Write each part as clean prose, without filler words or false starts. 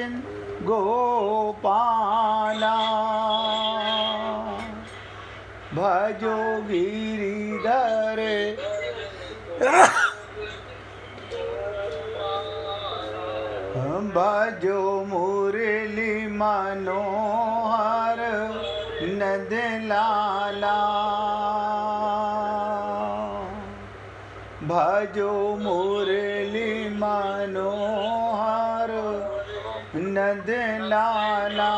गोविंद गोपाला भजो गिरिधर भजो मुरली मनोहर नंद लाला भजो मुरली मनोहर नंद लाला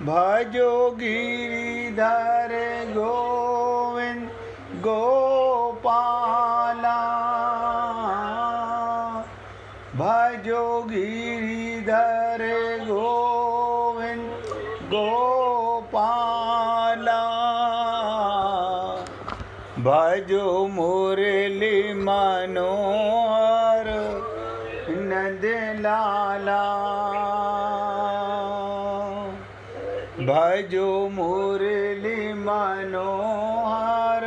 भजो गिरिधर गोविंद गोपाला भजो गिरिधर गोविंद गोपाला भजो मुरली मनोहर नंद लाला भजो मुरली मनोहर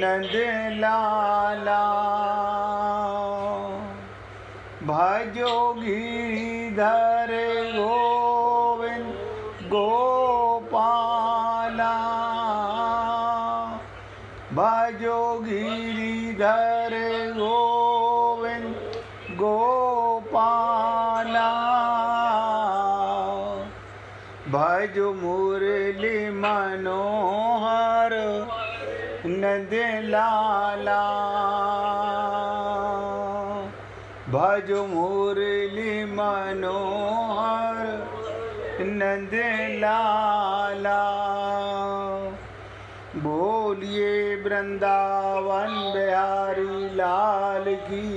नंद लाला भजो गिरिधर गोविंद गोपाला भजो गिरिधर गोविंद गोपाला भजो मुरली मनोहर नंद लाला भजो मुरली मनोहर नंद लाला बोलिए वृंदावन बिहारी लाल की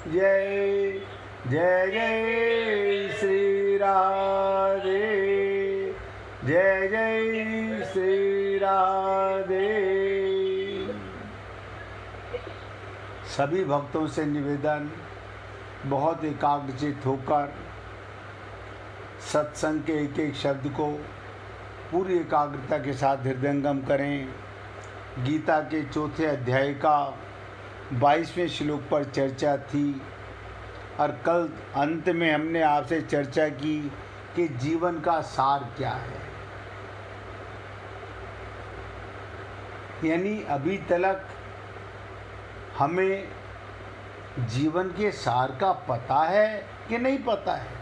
जय जय जय श्री राधे जय जय श्री राधे। सभी भक्तों से निवेदन बहुत एकाग्रचित होकर सत्संग के एक एक शब्द को पूरी एकाग्रता के साथ हृदयंगम करें। गीता के चौथे अध्याय का 22वें श्लोक पर चर्चा थी और कल अंत में हमने आपसे चर्चा की कि जीवन का सार क्या है। यानी अभी तक हमें जीवन के सार का पता है कि नहीं पता है।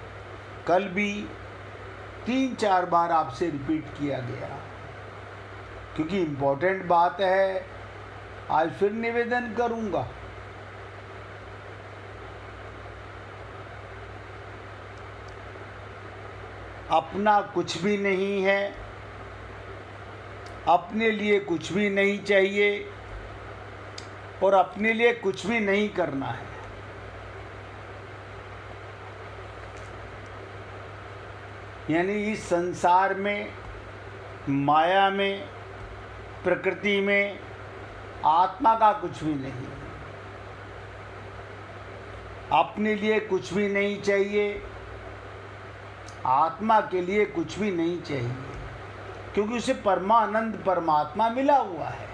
कल भी 3-4 बार आपसे रिपीट किया गया क्योंकि इम्पोर्टेंट बात है। आज फिर निवेदन करूंगा। अपना कुछ भी नहीं है, अपने लिए कुछ भी नहीं चाहिए और अपने लिए कुछ भी नहीं करना है। यानी इस संसार में, माया में, प्रकृति में आत्मा का कुछ भी नहीं। अपने लिए कुछ भी नहीं चाहिए, आत्मा के लिए कुछ भी नहीं चाहिए क्योंकि उसे परमानंद परमात्मा मिला हुआ है।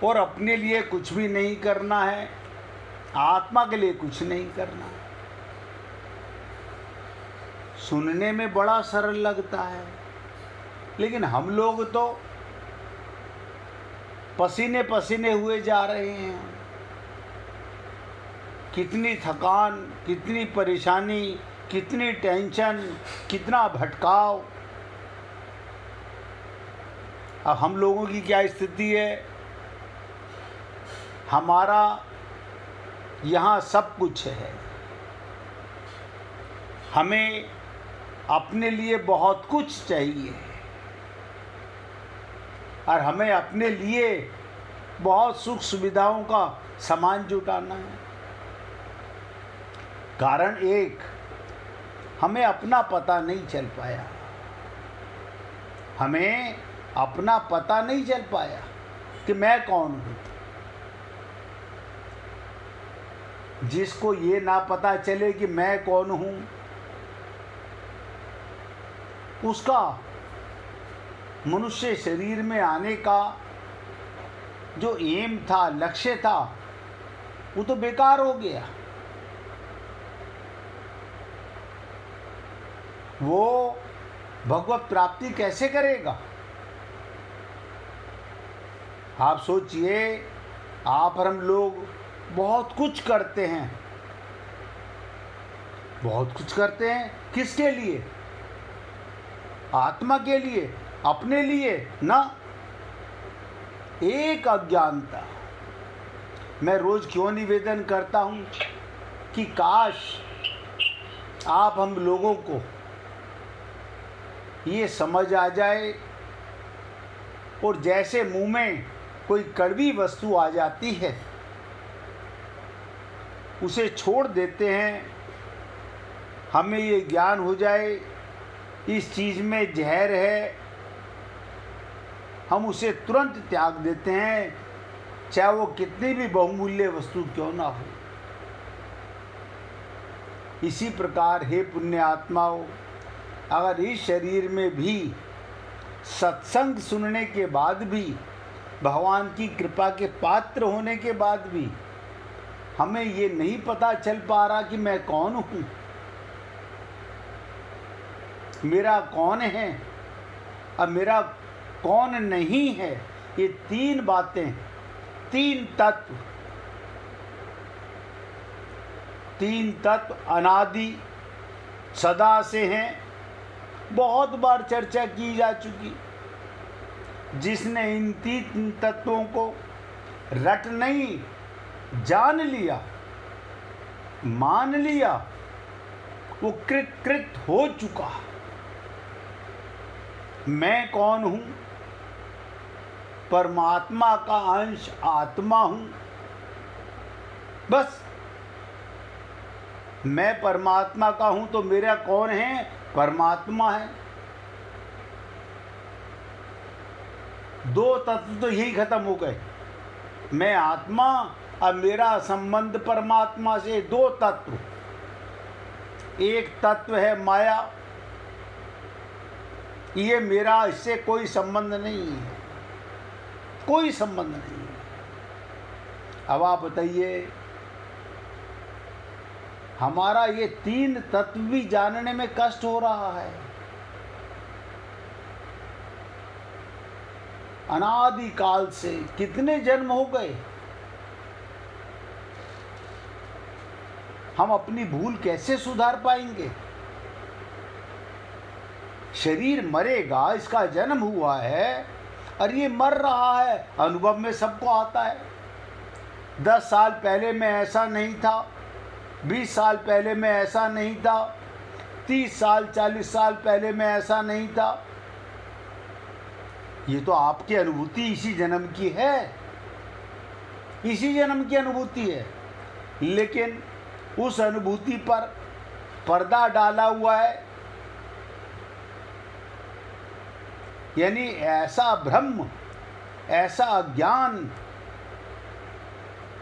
और अपने लिए कुछ भी नहीं करना है, आत्मा के लिए कुछ नहीं करना है। सुनने में बड़ा सरल लगता है लेकिन हम लोग तो पसीने पसीने हुए जा रहे हैं। कितनी थकान, कितनी परेशानी, कितनी टेंशन, कितना भटकाव। अब हम लोगों की क्या स्थिति है? हमारा यहाँ सब कुछ है, हमें अपने लिए बहुत कुछ चाहिए और हमें अपने लिए बहुत सुख सुविधाओं का सामान जुटाना है। कारण एक, हमें अपना पता नहीं चल पाया। हमें अपना पता नहीं चल पाया कि मैं कौन हूँ। जिसको ये ना पता चले कि मैं कौन हूँ, उसका मनुष्य शरीर में आने का जो एम था, लक्ष्य था, वो तो बेकार हो गया। वो भगवत प्राप्ति कैसे करेगा? आप सोचिए, आप और हम लोग बहुत कुछ करते हैं, बहुत कुछ करते हैं। किसके लिए? आत्मा के लिए, अपने लिए ना। एक अज्ञानता। मैं रोज क्यों निवेदन करता हूं कि काश आप हम लोगों को ये समझ आ जाए, और जैसे मुंह में कोई कड़वी वस्तु आ जाती है उसे छोड़ देते हैं, हमें ये ज्ञान हो जाए इस चीज़ में जहर है, हम उसे तुरंत त्याग देते हैं, चाहे वो कितनी भी बहुमूल्य वस्तु क्यों ना हो। इसी प्रकार हे पुण्य आत्माओं, अगर इस शरीर में भी सत्संग सुनने के बाद भी, भगवान की कृपा के पात्र होने के बाद भी हमें ये नहीं पता चल पा रहा कि मैं कौन हूँ, मेरा कौन है और मेरा कौन नहीं है, ये तीन बातें, तीन तत्व, तीन तत्व अनादि सदा से हैं। बहुत बार चर्चा की जा चुकी। जिसने इन तीन तत्वों को रट नहीं, जान लिया, मान लिया, वो कृत हो चुका। मैं कौन हूँ? परमात्मा का अंश आत्मा हूँ। बस मैं परमात्मा का हूँ तो मेरा कौन है? परमात्मा है। दो तत्व तो यही खत्म हो गए, मैं आत्मा और मेरा संबंध परमात्मा से। दो तत्व, एक तत्व है माया, ये मेरा इससे कोई संबंध नहीं है, कोई संबंध नहीं है। अब आप बताइए, हमारा ये तीन तत्व भी जानने में कष्ट हो रहा है। अनादि काल से कितने जन्म हो गए, हम अपनी भूल कैसे सुधार पाएंगे? शरीर मरेगा, इसका जन्म हुआ है और ये मर रहा है, अनुभव में सबको आता है। 10 साल पहले मैं ऐसा नहीं था, 20 साल पहले मैं ऐसा नहीं था, 30 साल 40 साल पहले मैं ऐसा नहीं था। ये तो आपकी अनुभूति इसी जन्म की है, इसी जन्म की अनुभूति है। लेकिन उस अनुभूति पर पर्दा डाला हुआ है, यानी ऐसा भ्रम, ऐसा अज्ञान।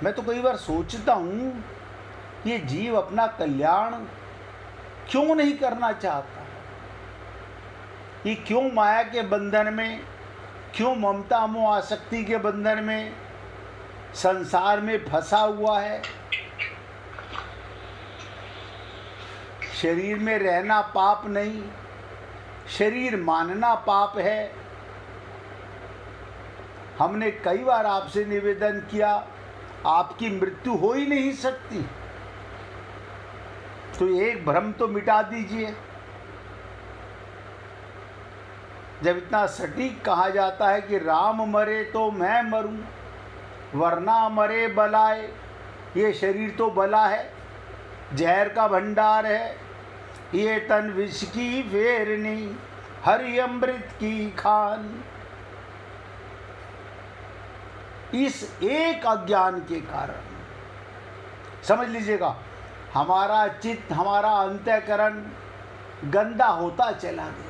मैं तो कई बार सोचता हूँ, ये जीव अपना कल्याण क्यों नहीं करना चाहता? ये क्यों माया के बंधन में, क्यों ममता मोह आसक्ति के बंधन में, संसार में फंसा हुआ है? शरीर में रहना पाप नहीं, शरीर मानना पाप है। हमने कई बार आपसे निवेदन किया, आपकी मृत्यु हो ही नहीं सकती, तो एक भ्रम तो मिटा दीजिए। जब इतना सटीक कहा जाता है कि राम मरे तो मैं मरूं, वरना मरे बलाए, ये शरीर तो बला है, जहर का भंडार है, ये तन विष की फेरनी, हरि अमृत की खान। इस एक अज्ञान के कारण, समझ लीजिएगा, हमारा चित्त, हमारा अंतःकरण गंदा होता चला गया।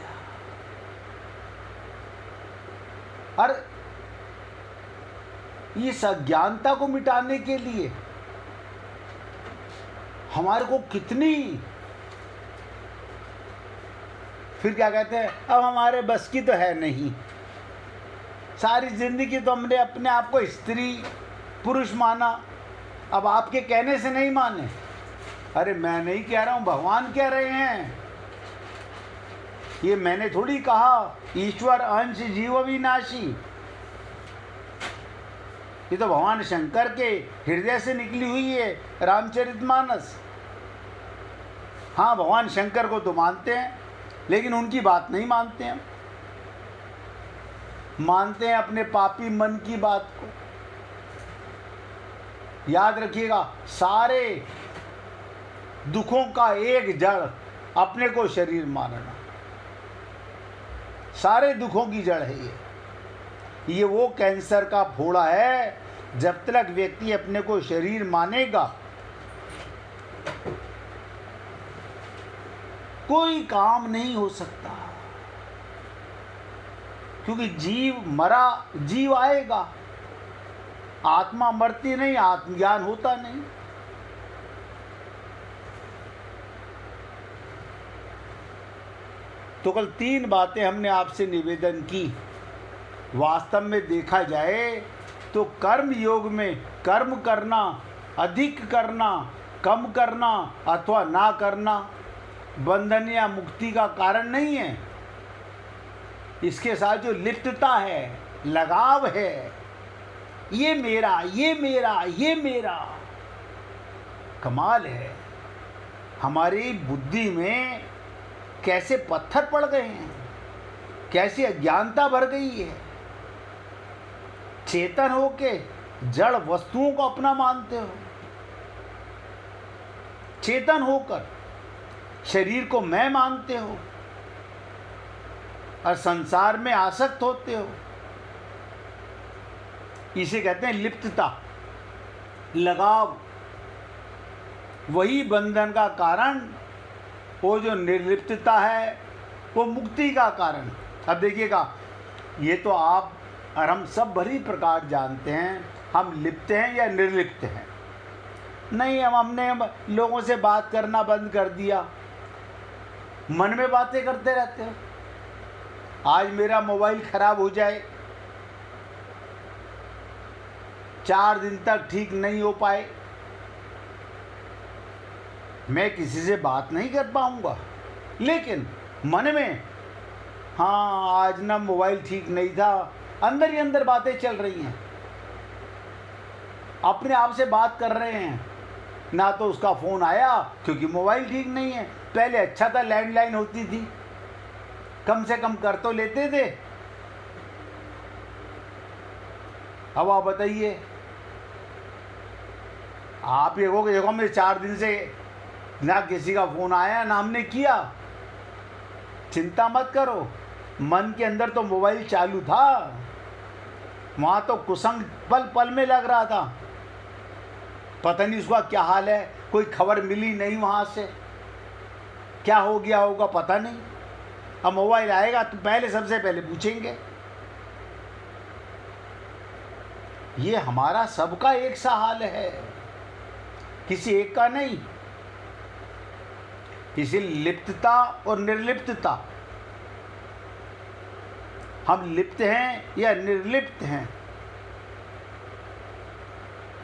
और इस अज्ञानता को मिटाने के लिए हमारे को कितनी, फिर क्या कहते हैं, अब हमारे बस की तो है नहीं। सारी जिंदगी तो हमने अपने आप को स्त्री पुरुष माना, अब आपके कहने से नहीं माने। अरे मैं नहीं कह रहा हूँ, भगवान कह रहे हैं। ये मैंने थोड़ी कहा ईश्वर अंश जीव अविनाशी। ये तो भगवान शंकर के हृदय से निकली हुई है रामचरितमानस। हाँ, भगवान शंकर को तो मानते हैं, लेकिन उनकी बात नहीं मानते हैं। मानते हैं अपने पापी मन की बात को। याद रखिएगा, सारे दुखों का एक जड़ अपने को शरीर मानना। सारे दुखों की जड़ है ये वो कैंसर का फोड़ा है। जब तक व्यक्ति अपने को शरीर मानेगा, कोई काम नहीं हो सकता। क्योंकि जीव मरा, जीव आएगा। आत्मा मरती नहीं, आत्मज्ञान होता नहीं। तो कल 3 बातें हमने आपसे निवेदन की। वास्तव में देखा जाए तो कर्म योग में कर्म करना, अधिक करना, कम करना अथवा ना करना बंधन या मुक्ति का कारण नहीं है। इसके साथ जो लिप्तता है, लगाव है, ये मेरा, ये मेरा, ये मेरा, कमाल है। हमारी बुद्धि में कैसे पत्थर पड़ गए हैं, कैसी अज्ञानता भर गई है। चेतन होके जड़ वस्तुओं को अपना मानते हो, चेतन होकर शरीर को मैं मानते हो और संसार में आसक्त होते हो। इसे कहते हैं लिप्तता, लगाव। वही बंधन का कारण, वो जो निर्लिप्तता है वो मुक्ति का कारण। अब देखिएगा, ये तो आप और हम सब भली प्रकार जानते हैं, हम लिप्त हैं या निर्लिप्त हैं। नहीं, हमने लोगों से बात करना बंद कर दिया, मन में बातें करते रहते हो। आज मेरा मोबाइल खराब हो जाए, 4 दिन तक ठीक नहीं हो पाए, मैं किसी से बात नहीं कर पाऊंगा, लेकिन मन में हाँ आज ना मोबाइल ठीक नहीं था, अंदर ही अंदर बातें चल रही हैं। अपने आप से बात कर रहे हैं। ना तो उसका फ़ोन आया क्योंकि मोबाइल ठीक नहीं है। पहले अच्छा था, लैंडलाइन होती थी, कम से कम कर तो लेते थे। अब आप बताइए, आप ये कहोगे देखो मेरे 4 दिन से ना किसी का फ़ोन आया ना हमने किया। चिंता मत करो, मन के अंदर तो मोबाइल चालू था, वहाँ तो कुसंग पल पल में लग रहा था। पता नहीं उसका क्या हाल है, कोई खबर मिली नहीं वहाँ से, क्या हो गया होगा पता नहीं। अब मोबाइल आएगा तो पहले सबसे पहले पूछेंगे। ये हमारा सबका एक सा हाल है, किसी एक का नहीं। इसी लिप्तता और निर्लिप्तता, हम लिप्त हैं या निर्लिप्त हैं।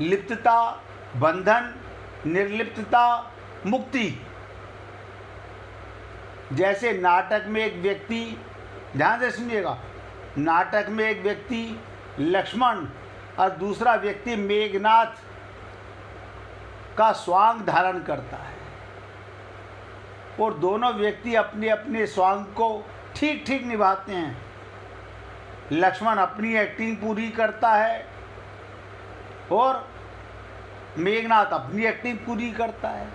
लिप्तता बंधन, निर्लिप्तता मुक्ति। जैसे नाटक में एक व्यक्ति, ध्यान से सुनिएगा, नाटक में एक व्यक्ति लक्ष्मण और दूसरा व्यक्ति मेघनाथ का स्वांग धारण करता है, और दोनों व्यक्ति अपने अपने स्वांग को ठीक ठीक निभाते हैं। लक्ष्मण अपनी एक्टिंग पूरी करता है और मेघनाथ अपनी एक्टिंग पूरी करता है।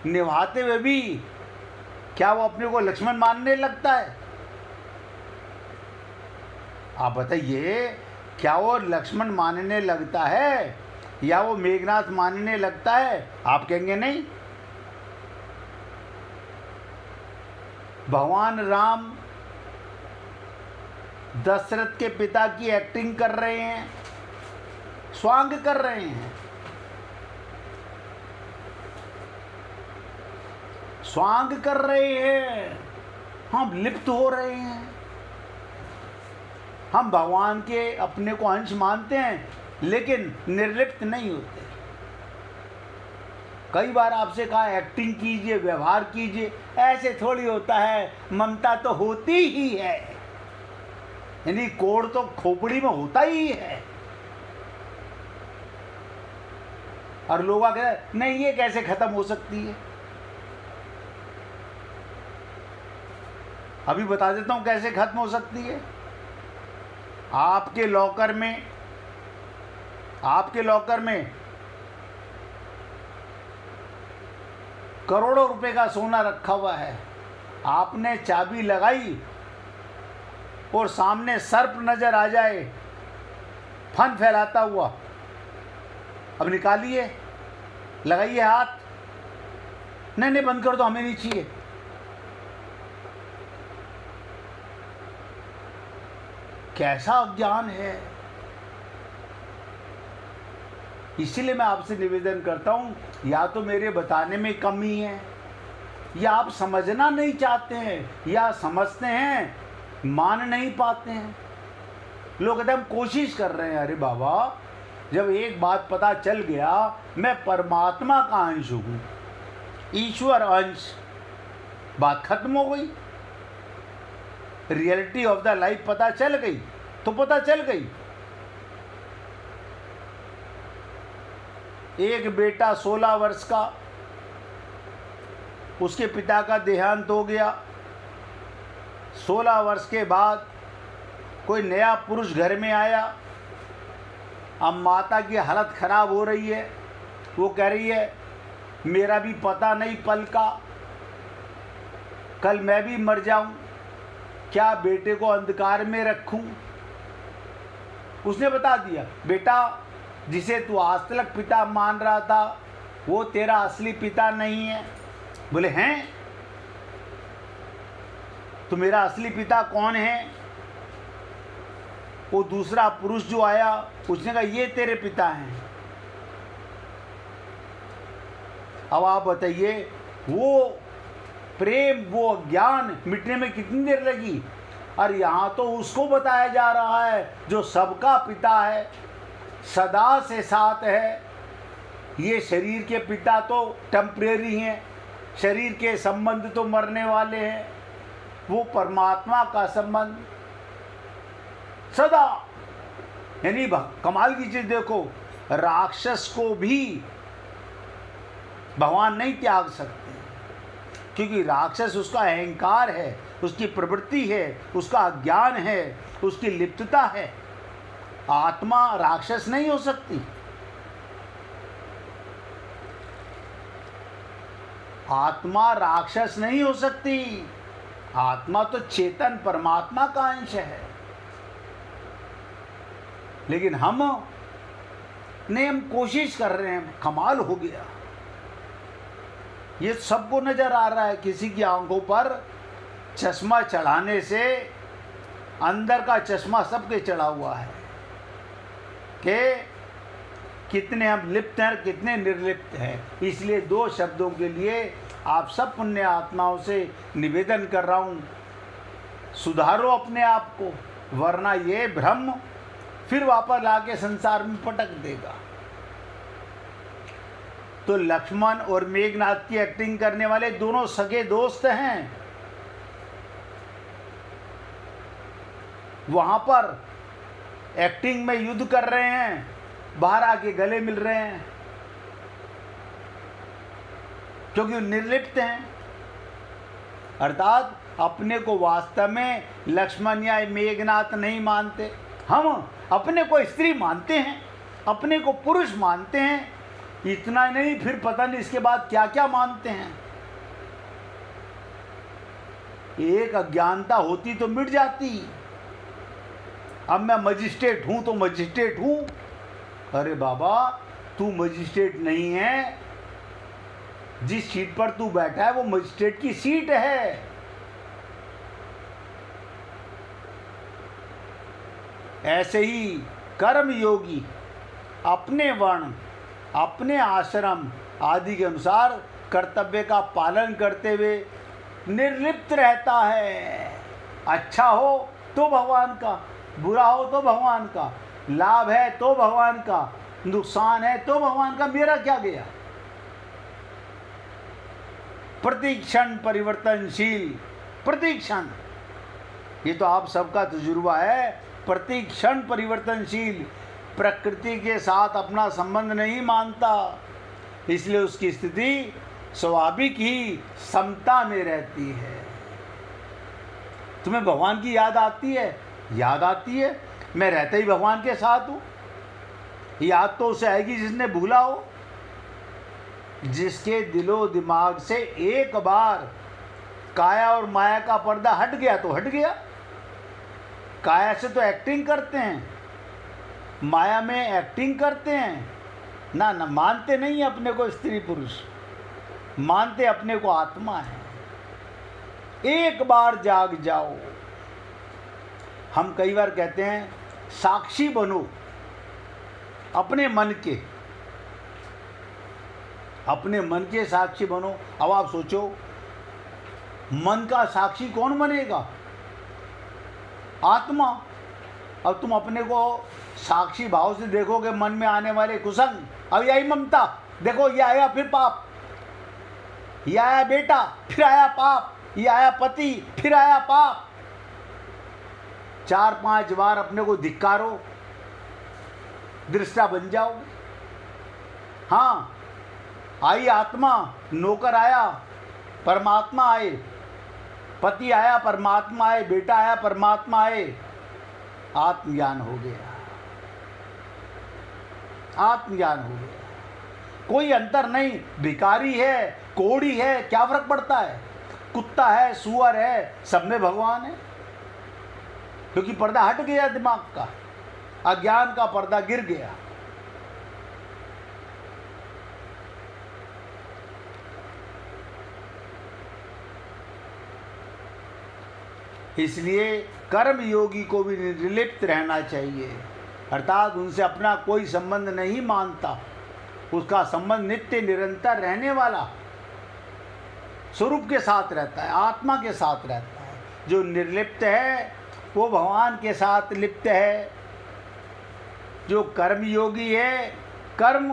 निभाते हुए भी क्या वो अपने को लक्ष्मण मानने लगता है? आप बताइए, क्या वो लक्ष्मण मानने लगता है या वो मेघनाथ मानने लगता है? आप कहेंगे नहीं। भगवान राम दशरथ के पिता की एक्टिंग कर रहे हैं, स्वांग कर रहे हैं, स्वांग कर रहे हैं, हम लिप्त हो रहे हैं। हम भगवान के अपने को अंश मानते हैं, लेकिन निर्लिप्त नहीं होते। कई बार आपसे कहा एक्टिंग कीजिए, व्यवहार कीजिए, ऐसे थोड़ी होता है, ममता तो होती ही है, यानी कोड़ तो खोपड़ी में होता ही है। और लोग कहते हैं नहीं ये कैसे खत्म हो सकती है। अभी बता देता हूं कैसे खत्म हो सकती है। आपके लॉकर में करोड़ों रुपए का सोना रखा हुआ है, आपने चाबी लगाई और सामने सर्प नजर आ जाए फन फैलाता हुआ, अब निकालिए, लगाइए हाथ, नहीं बंद कर दो, हमें नहीं चाहिए। कैसा अज्ञान है। इसीलिए मैं आपसे निवेदन करता हूं, या तो मेरे बताने में कमी है, या आप समझना नहीं चाहते हैं, या समझते हैं मान नहीं पाते हैं। लोग कहते हैं हम कोशिश कर रहे हैं। अरे बाबा, जब एक बात पता चल गया, मैं परमात्मा का अंश हूं, ईश्वर अंश, बात खत्म हो गई। रियलिटी ऑफ द लाइफ पता चल गई तो पता चल गई। एक बेटा 16 वर्ष का, उसके पिता का देहांत हो गया। 16 वर्ष के बाद कोई नया पुरुष घर में आया। अब माता की हालत खराब हो रही है, वो कह रही है मेरा भी पता नहीं पल का, कल मैं भी मर जाऊं, क्या बेटे को अंधकार में रखूं। उसने बता दिया बेटा, जिसे तू आज तक पिता मान रहा था वो तेरा असली पिता नहीं है। बोले हैं, तो मेरा असली पिता कौन है? वो दूसरा पुरुष जो आया उसने कहा ये तेरे पिता हैं। अब आप बताइए, वो प्रेम, वो ज्ञान मिटने में कितनी देर लगी? और यहाँ तो उसको बताया जा रहा है जो सबका पिता है, सदा से साथ है। ये शरीर के पिता तो टेम्परेरी हैं, शरीर के संबंध तो मरने वाले हैं, वो परमात्मा का संबंध सदा। यानी कमाल की चीज देखो, राक्षस को भी भगवान नहीं त्याग सकते, क्योंकि राक्षस उसका अहंकार है, उसकी प्रवृत्ति है, उसका अज्ञान है, उसकी लिप्तता है। आत्मा राक्षस नहीं हो सकती। आत्मा राक्षस नहीं हो सकती। आत्मा तो चेतन परमात्मा का अंश है। लेकिन हम कोशिश कर रहे हैं, कमाल हो गया। ये सबको नजर आ रहा है। किसी की आंखों पर चश्मा चढ़ाने से अंदर का चश्मा सबके चढ़ा हुआ है कि कितने हम लिप्त हैं, कितने निर्लिप्त हैं। इसलिए दो शब्दों के लिए आप सब पुण्य आत्माओं से निवेदन कर रहा हूँ, सुधारो अपने आप को, वरना ये भ्रम फिर वापस लाके संसार में पटक देगा। तो लक्ष्मण और मेघनाथ की एक्टिंग करने वाले दोनों सगे दोस्त हैं। वहां पर एक्टिंग में युद्ध कर रहे हैं, बाहर आके गले मिल रहे हैं, क्योंकि निर्लिप्त हैं। अर्थात अपने को वास्तव में लक्ष्मण या मेघनाथ नहीं मानते। हम अपने को स्त्री मानते हैं, अपने को पुरुष मानते हैं। इतना नहीं, फिर पता नहीं इसके बाद क्या क्या मानते हैं। एक अज्ञानता होती तो मिट जाती। अब मैं मजिस्ट्रेट हूं तो मजिस्ट्रेट हूं। अरे बाबा, तू मजिस्ट्रेट नहीं है। जिस सीट पर तू बैठा है वो मजिस्ट्रेट की सीट है। ऐसे ही कर्म योगी अपने वर्ण, अपने आश्रम आदि के अनुसार कर्तव्य का पालन करते हुए निर्लिप्त रहता है। अच्छा हो तो भगवान का, बुरा हो तो भगवान का। लाभ है तो भगवान का, नुकसान है तो भगवान का, मेरा क्या गया। प्रतिक्षण परिवर्तनशील, प्रतिक्षण, ये तो आप सबका तजुर्बा है। प्रतिक्षण परिवर्तनशील, प्रकृति के साथ अपना संबंध नहीं मानता, इसलिए उसकी स्थिति स्वाभाविक ही समता में रहती है। तुम्हें भगवान की याद आती है? याद आती है, मैं रहते ही भगवान के साथ हूँ। याद तो उसे आएगी जिसने भूला हो, जिसके दिलो दिमाग से एक बार काया और माया का पर्दा हट गया तो हट गया। काया से तो एक्टिंग करते हैं, माया में एक्टिंग करते हैं ना, ना मानते नहीं अपने को स्त्री पुरुष, मानते अपने को आत्मा है। एक बार जाग जाओ। हम कई बार कहते हैं साक्षी बनो अपने मन के, अपने मन के साक्षी बनो। अब आप सोचो, मन का साक्षी कौन बनेगा? आत्मा। अब तुम अपने को साक्षी भाव से देखोगे, मन में आने वाले कुसंग, अब यही ममता, देखो ये आया फिर पाप, ये आया बेटा फिर आया पाप, ये आया पति फिर आया पाप। 4-5 बार अपने को धिक्कारो, दृष्टा बन जाओगे। हाँ, आई आत्मा, नौकर आया, परमात्मा आए, पति आया, परमात्मा आए, बेटा आया, परमात्मा आए, आत्मज्ञान हो गया, आत्मज्ञान हो गया। कोई अंतर नहीं, भिखारी है, कोढ़ी है, क्या फर्क पड़ता है? कुत्ता है, सुअर है, सब में भगवान है, क्योंकि पर्दा हट गया दिमाग का, अज्ञान का पर्दा गिर गया। इसलिए कर्म योगी को भी निर्लिप्त रहना चाहिए, अर्थात उनसे अपना कोई संबंध नहीं मानता, उसका संबंध नित्य निरंतर रहने वाला स्वरूप के साथ रहता है, आत्मा के साथ रहता है। जो निर्लिप्त है वो भगवान के साथ लिप्त है। जो कर्म योगी है, कर्म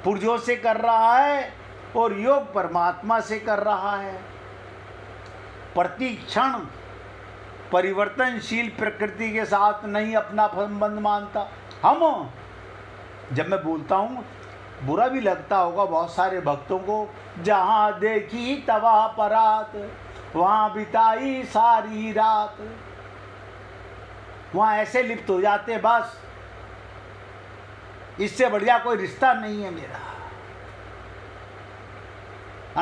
पुर्जों से कर रहा है और योग परमात्मा से कर रहा है। प्रतिक्षण परिवर्तनशील प्रकृति के साथ नहीं अपना संबंध मानता। हम, जब मैं बोलता हूँ, बुरा भी लगता होगा बहुत सारे भक्तों को, जहाँ देखी तवा परात, वहाँ बिताई सारी रात। वहाँ ऐसे लिप्त हो जाते, बस इससे बढ़िया कोई रिश्ता नहीं है मेरा।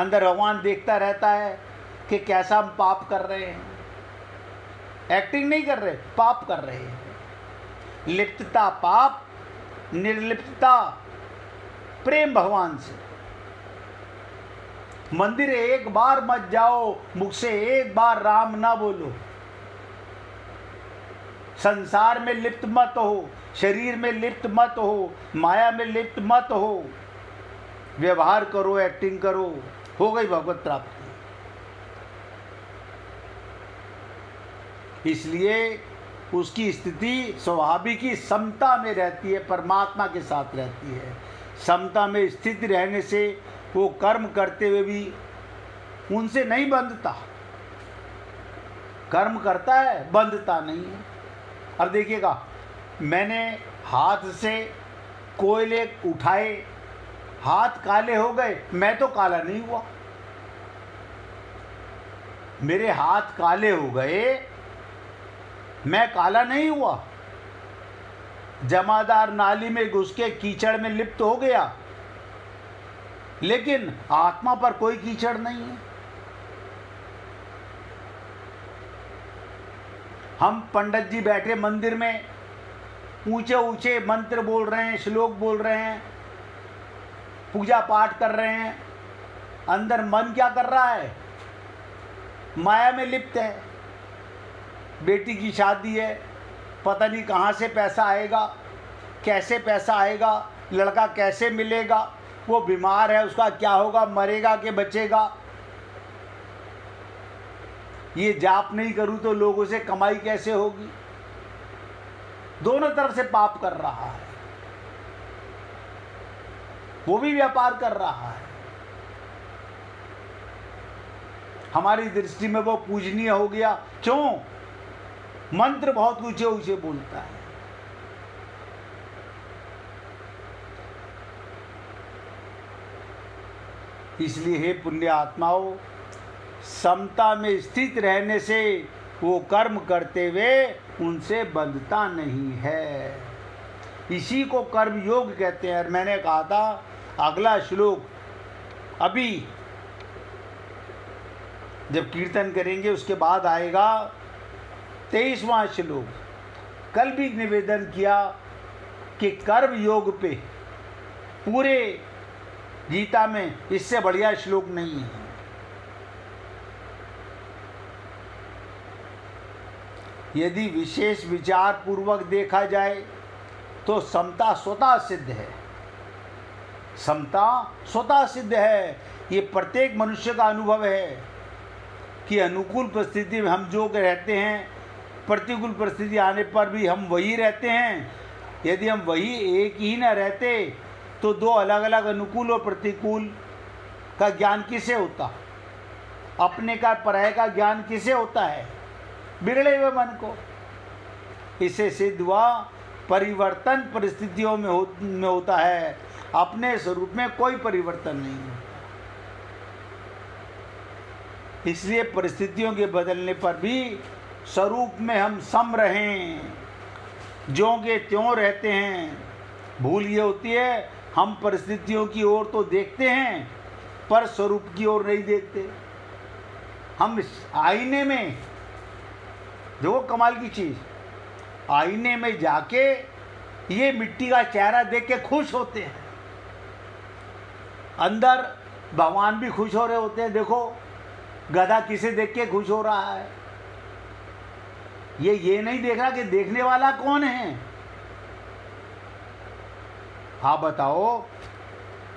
अंदर भगवान देखता रहता है कि कैसा हम पाप कर रहे हैं, एक्टिंग नहीं कर रहे, पाप कर रहे हैं। लिप्तता पाप, निर्लिप्तता प्रेम भगवान से। मंदिर एक बार मत जाओ, मुख से एक बार राम ना बोलो। संसार में लिप्त मत हो, शरीर में लिप्त मत हो, माया में लिप्त मत हो। व्यवहार करो, एक्टिंग करो, हो गई भगवत प्राप्ति। इसलिए उसकी स्थिति स्वाभाविक ही समता में रहती है, परमात्मा के साथ रहती है। समता में स्थित रहने से वो कर्म करते हुए भी उनसे नहीं बंधता। कर्म करता है, बंधता नहीं है। अब देखिएगा, मैंने हाथ से कोयले उठाए, हाथ काले हो गए, मैं तो काला नहीं हुआ। मेरे हाथ काले हो गए, मैं काला नहीं हुआ। जमादार नाली में घुस के कीचड़ में लिप्त हो गया, लेकिन आत्मा पर कोई कीचड़ नहीं है। हम पंडित जी बैठे मंदिर में, ऊंचे ऊंचे मंत्र बोल रहे हैं, श्लोक बोल रहे हैं, पूजा पाठ कर रहे हैं, अंदर मन क्या कर रहा है? माया में लिप्त है। बेटी की शादी है, पता नहीं कहाँ से पैसा आएगा, कैसे पैसा आएगा, लड़का कैसे मिलेगा, वो बीमार है, उसका क्या होगा, मरेगा कि बचेगा, ये जाप नहीं करूँ तो लोगों से कमाई कैसे होगी। दोनों तरफ से पाप कर रहा है, वो भी व्यापार कर रहा है। हमारी दृष्टि में वो पूजनीय हो गया, क्यों? मंत्र बहुत ऊंचे ऊंचे बोलता है। इसलिए हे पुण्य आत्माओं, समता में स्थित रहने से वो कर्म करते हुए उनसे बंधता नहीं है। इसी को कर्म योग कहते हैं। और मैंने कहा था अगला श्लोक अभी जब कीर्तन करेंगे उसके बाद आएगा 23वां श्लोक। कल भी निवेदन किया कि कर्म योग पे पूरे गीता में इससे बढ़िया श्लोक नहीं है। यदि विशेष विचार पूर्वक देखा जाए तो समता स्वतः सिद्ध है। समता स्वतः सिद्ध है। ये प्रत्येक मनुष्य का अनुभव है कि अनुकूल परिस्थिति में हम जो रहते हैं, प्रतिकूल परिस्थिति आने पर भी हम वही रहते हैं। यदि हम वही एक ही न रहते तो दो अलग अलग अनुकूल और प्रतिकूल का ज्ञान किसे होता? अपने का पराये का ज्ञान किसे होता है? बिगड़े हुए मन को। इसे सिद्ध हुआ परिवर्तन परिस्थितियों में होता है, अपने स्वरूप में कोई परिवर्तन नहीं होता। इसलिए परिस्थितियों के बदलने पर भी स्वरूप में हम सम रहें, ज्यों के त्यों रहते हैं। भूल ये होती है हम परिस्थितियों की ओर तो देखते हैं पर स्वरूप की ओर नहीं देखते। हम आईने में, देखो कमाल की चीज़, आईने में जाके ये मिट्टी का चेहरा देख के खुश होते हैं। अंदर भगवान भी खुश हो रहे होते हैं। देखो गधा किसे देख के खुश हो रहा है? ये नहीं देख रहा कि देखने वाला कौन है। हाँ बताओ,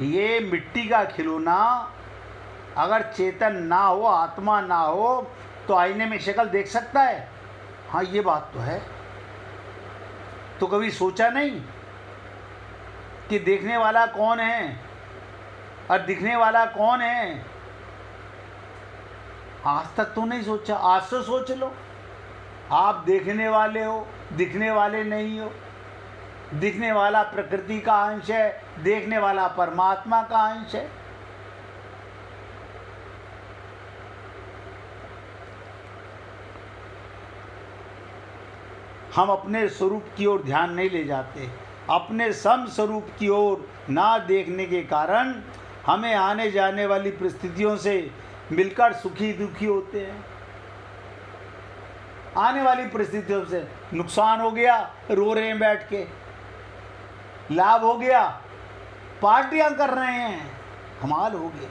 ये मिट्टी का खिलौना अगर चेतन ना हो, आत्मा ना हो, तो आईने में शक्ल देख सकता है? हाँ ये बात तो है। तो कभी सोचा नहीं कि देखने वाला कौन है और दिखने वाला कौन है? आज तक तो नहीं सोचा, आज तो सोच लो। आप देखने वाले हो, दिखने वाले नहीं हो। दिखने वाला प्रकृति का अंश है, देखने वाला परमात्मा का अंश है। हम अपने स्वरूप की ओर ध्यान नहीं ले जाते। अपने सम स्वरूप की ओर ना देखने के कारण हमें आने जाने वाली परिस्थितियों से मिलकर सुखी दुखी होते हैं। आने वाली परिस्थितियों से नुकसान हो गया, रो रहे हैं बैठ के। लाभ हो गया, पार्टियां कर रहे हैं। कमाल हो गया।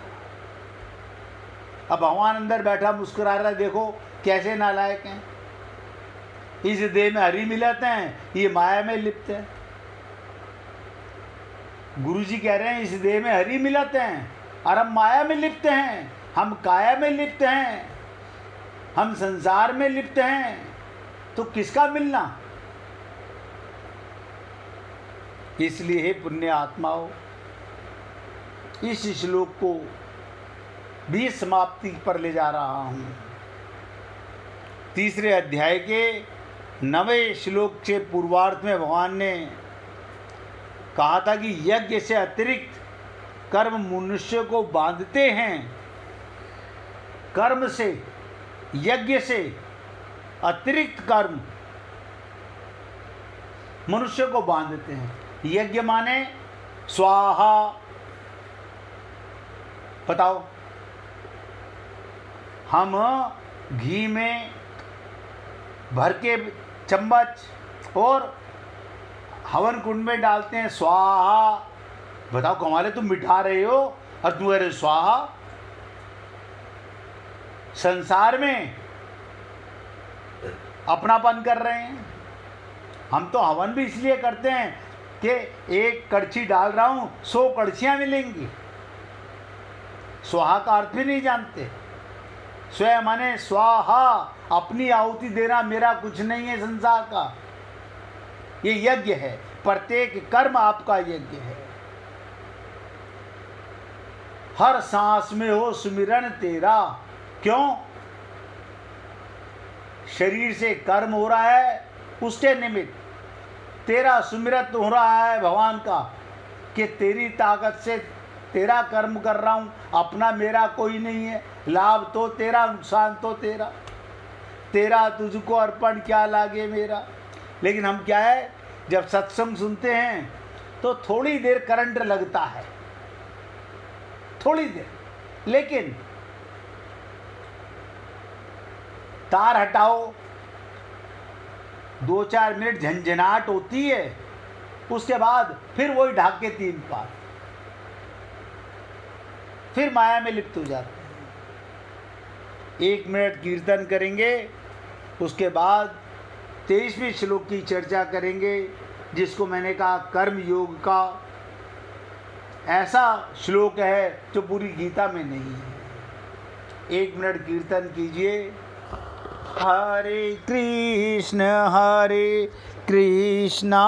अब भगवान अंदर बैठा मुस्कुरा रहा है, देखो कैसे नालायक हैं। इस देह में हरि मिलाते हैं, ये माया में लिप्त है। गुरुजी कह रहे हैं इस देह में हरि मिलाते हैं और हम माया में लिप्त हैं, हम काया में लिप्त हैं, हम संसार में लिप्त हैं। तो किसका मिलना? इसलिए हे पुण्य आत्माओं, इस श्लोक को भी समाप्ति पर ले जा रहा हूँ। तीसरे अध्याय के 9वें श्लोक के पूर्वार्ध में भगवान ने कहा था कि यज्ञ से अतिरिक्त कर्म मनुष्य को बांधते हैं। कर्म से, यज्ञ से अतिरिक्त कर्म मनुष्य को बांधते हैं। यज्ञ माने स्वाहा। बताओ, हम घी में भर के चम्मच और हवन कुंड में डालते हैं स्वाहा। बताओ कमाल है, तुम मिठा रहे हो और तुम कह रहे स्वाहा। संसार में अपनापन कर रहे हैं। हम तो हवन भी इसलिए करते हैं कि एक कड़छी डाल रहा हूं, 100 कड़छियां मिलेंगी। स्वाहा का अर्थ भी नहीं जानते। स्वयं माने स्वाहा, अपनी आहुति देना। मेरा कुछ नहीं है संसार का, ये यज्ञ है, प्रत्येक कर्म आपका यज्ञ है। हर सांस में हो सुमिरन तेरा। क्यों? शरीर से कर्म हो रहा है, उसके निमित्त तेरा सुमिरन हो रहा है भगवान का, कि तेरी ताकत से तेरा कर्म कर रहा हूँ, अपना मेरा कोई नहीं है, लाभ तो तेरा, नुकसान तो तेरा, तेरा तुझको अर्पण क्या लागे मेरा। लेकिन हम क्या है, जब सत्संग सुनते हैं तो थोड़ी देर करंट लगता है, थोड़ी देर, लेकिन तार हटाओ, 2-4 मिनट झंझनाहट होती है, उसके बाद फिर वही ढाक के 3 पार, फिर माया में लिप्त हो जाते हैं। 1 मिनट कीर्तन करेंगे, उसके बाद 23वें श्लोक की चर्चा करेंगे, जिसको मैंने कहा कर्म योग का ऐसा श्लोक है जो पूरी गीता में नहीं है। 1 मिनट कीर्तन कीजिए। हरे कृष्ण कृष्णा